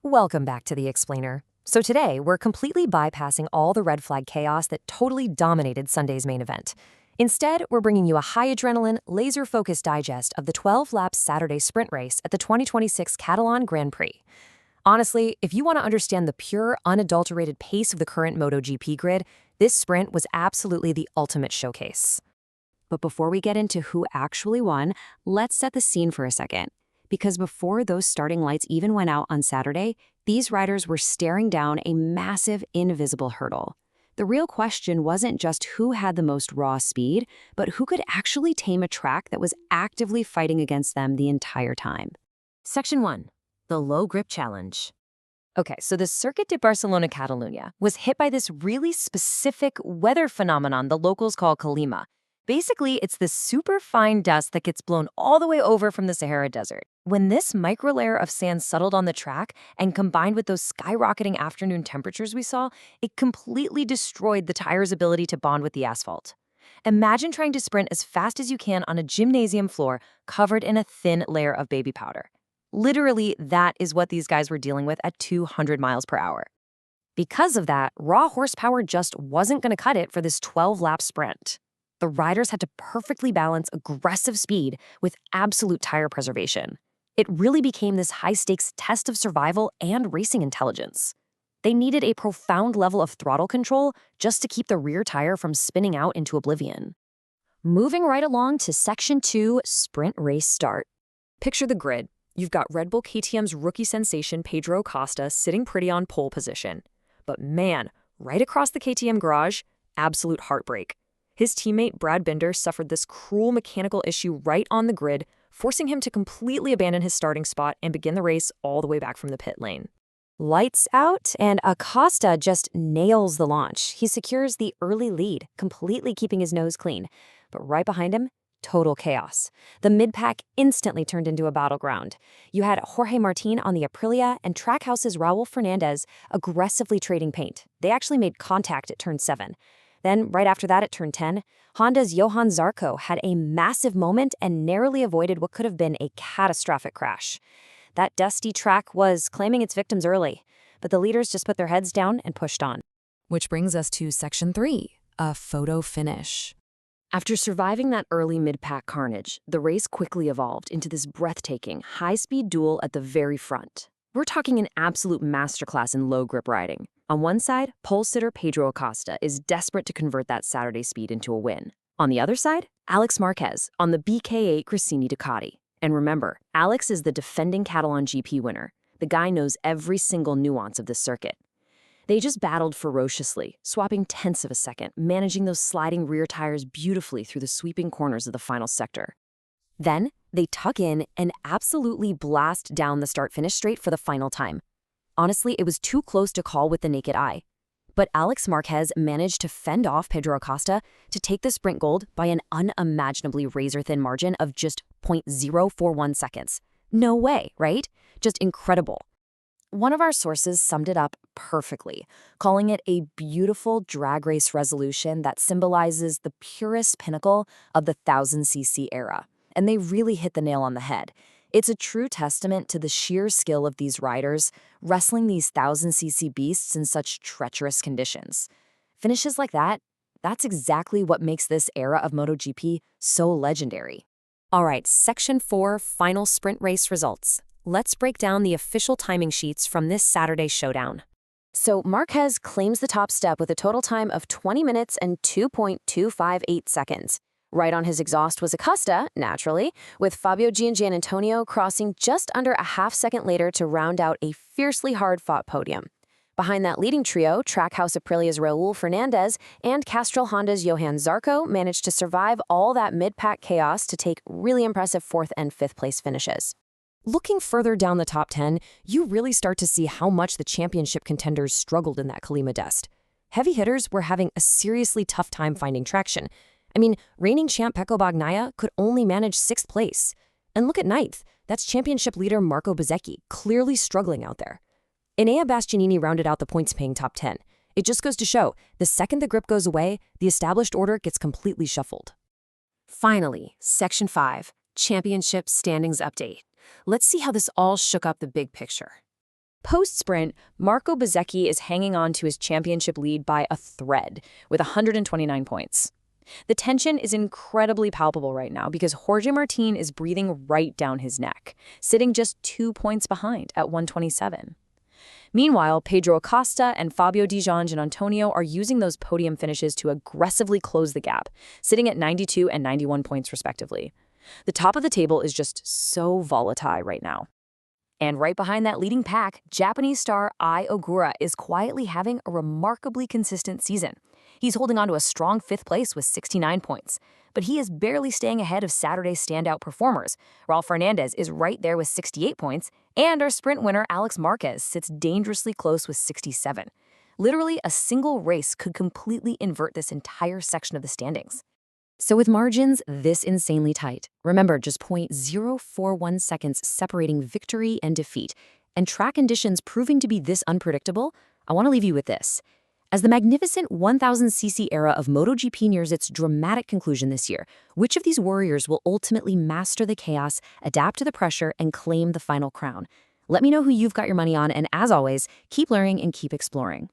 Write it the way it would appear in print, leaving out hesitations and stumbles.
Welcome back to The Explainer. So today, we're completely bypassing all the red flag chaos that totally dominated Sunday's main event. Instead, we're bringing you a high-adrenaline, laser-focused digest of the 12-lap Saturday sprint race at the 2026 Catalan Grand Prix. Honestly, if you want to understand the pure, unadulterated pace of the current MotoGP grid, this sprint was absolutely the ultimate showcase. But before we get into who actually won, let's set the scene for a second. Because before those starting lights even went out on Saturday, these riders were staring down a massive, invisible hurdle. The real question wasn't just who had the most raw speed, but who could actually tame a track that was actively fighting against them the entire time. Section 1. The Low Grip Challenge. Okay, so the Circuit de Barcelona-Catalunya was hit by this really specific weather phenomenon the locals call Kalima. Basically, it's this super fine dust that gets blown all the way over from the Sahara Desert. When this microlayer of sand settled on the track and combined with those skyrocketing afternoon temperatures we saw, it completely destroyed the tire's ability to bond with the asphalt. Imagine trying to sprint as fast as you can on a gymnasium floor covered in a thin layer of baby powder. Literally, that is what these guys were dealing with at 200 miles per hour. Because of that, raw horsepower just wasn't going to cut it for this 12-lap sprint. The riders had to perfectly balance aggressive speed with absolute tire preservation. It really became this high-stakes test of survival and racing intelligence. They needed a profound level of throttle control just to keep the rear tire from spinning out into oblivion. Moving right along to Section 2, Sprint Race Start. Picture the grid. You've got Red Bull KTM's rookie sensation Pedro Acosta sitting pretty on pole position. But man, right across the KTM garage, absolute heartbreak. His teammate Brad Binder suffered this cruel mechanical issue right on the grid, forcing him to completely abandon his starting spot and begin the race all the way back from the pit lane. Lights out, and Acosta just nails the launch. He secures the early lead, completely keeping his nose clean. But right behind him, total chaos. The mid-pack instantly turned into a battleground. You had Jorge Martin on the Aprilia and Trackhouse's Raul Fernandez aggressively trading paint. They actually made contact at turn 7. Then, right after that at turn 10, Honda's Johan Zarco had a massive moment and narrowly avoided what could have been a catastrophic crash. That dusty track was claiming its victims early, but the leaders just put their heads down and pushed on. Which brings us to Section 3, a photo finish. After surviving that early mid-pack carnage, the race quickly evolved into this breathtaking, high-speed duel at the very front. We're talking an absolute masterclass in low-grip riding. On one side, pole-sitter Pedro Acosta is desperate to convert that Saturday speed into a win. On the other side, Alex Marquez on the BK8 Gresini Ducati. And remember, Alex is the defending Catalan GP winner. The guy knows every single nuance of this circuit. They just battled ferociously, swapping tenths of a second, managing those sliding rear tires beautifully through the sweeping corners of the final sector. Then, they tuck in and absolutely blast down the start-finish straight for the final time. Honestly, it was too close to call with the naked eye. But Alex Marquez managed to fend off Pedro Acosta to take the sprint gold by an unimaginably razor-thin margin of just 0.041 seconds. No way, right? Just incredible. One of our sources summed it up perfectly, calling it a beautiful drag race resolution that symbolizes the purest pinnacle of the 1000cc era. And they really hit the nail on the head. It's a true testament to the sheer skill of these riders, wrestling these 1000cc beasts in such treacherous conditions. Finishes like that, that's exactly what makes this era of MotoGP so legendary. All right, Section 4, final sprint race results. Let's break down the official timing sheets from this Saturday showdown. So Marquez claims the top step with a total time of 20 minutes and 2.258 seconds. Right on his exhaust was Acosta, naturally, with Fabio Gianantonio crossing just under a half-second later to round out a fiercely hard-fought podium. Behind that leading trio, Trackhouse Aprilia's Raul Fernandez and Castrol Honda's Johan Zarco managed to survive all that mid-pack chaos to take really impressive 4th and 5th place finishes. Looking further down the top 10, you really start to see how much the championship contenders struggled in that Kalima dust. Heavy hitters were having a seriously tough time finding traction. I mean, reigning champ Pecco Bagnaia could only manage 6th place. And look at 9th, that's championship leader Marco Bezzecchi, clearly struggling out there. Enea Bastianini rounded out the points-paying top 10. It just goes to show, the second the grip goes away, the established order gets completely shuffled. Finally, Section 5, Championship Standings Update. Let's see how this all shook up the big picture. Post-sprint, Marco Bezzecchi is hanging on to his championship lead by a thread with 129 points. The tension is incredibly palpable right now because Jorge Martin is breathing right down his neck, sitting just 2 points behind at 127. Meanwhile, Pedro Acosta and Fabio Di Giannantonio are using those podium finishes to aggressively close the gap, sitting at 92 and 91 points respectively. The top of the table is just so volatile right now. And right behind that leading pack, Japanese star Ai Ogura is quietly having a remarkably consistent season. He's holding on to a strong 5th place with 69 points, but he is barely staying ahead of Saturday's standout performers. Raul Fernandez is right there with 68 points, and our sprint winner Alex Marquez sits dangerously close with 67. Literally, a single race could completely invert this entire section of the standings. So with margins this insanely tight, remember just 0.041 seconds separating victory and defeat, and track conditions proving to be this unpredictable, I want to leave you with this. As the magnificent 1000cc era of MotoGP nears its dramatic conclusion this year, which of these warriors will ultimately master the chaos, adapt to the pressure, and claim the final crown? Let me know who you've got your money on, and as always, keep learning and keep exploring.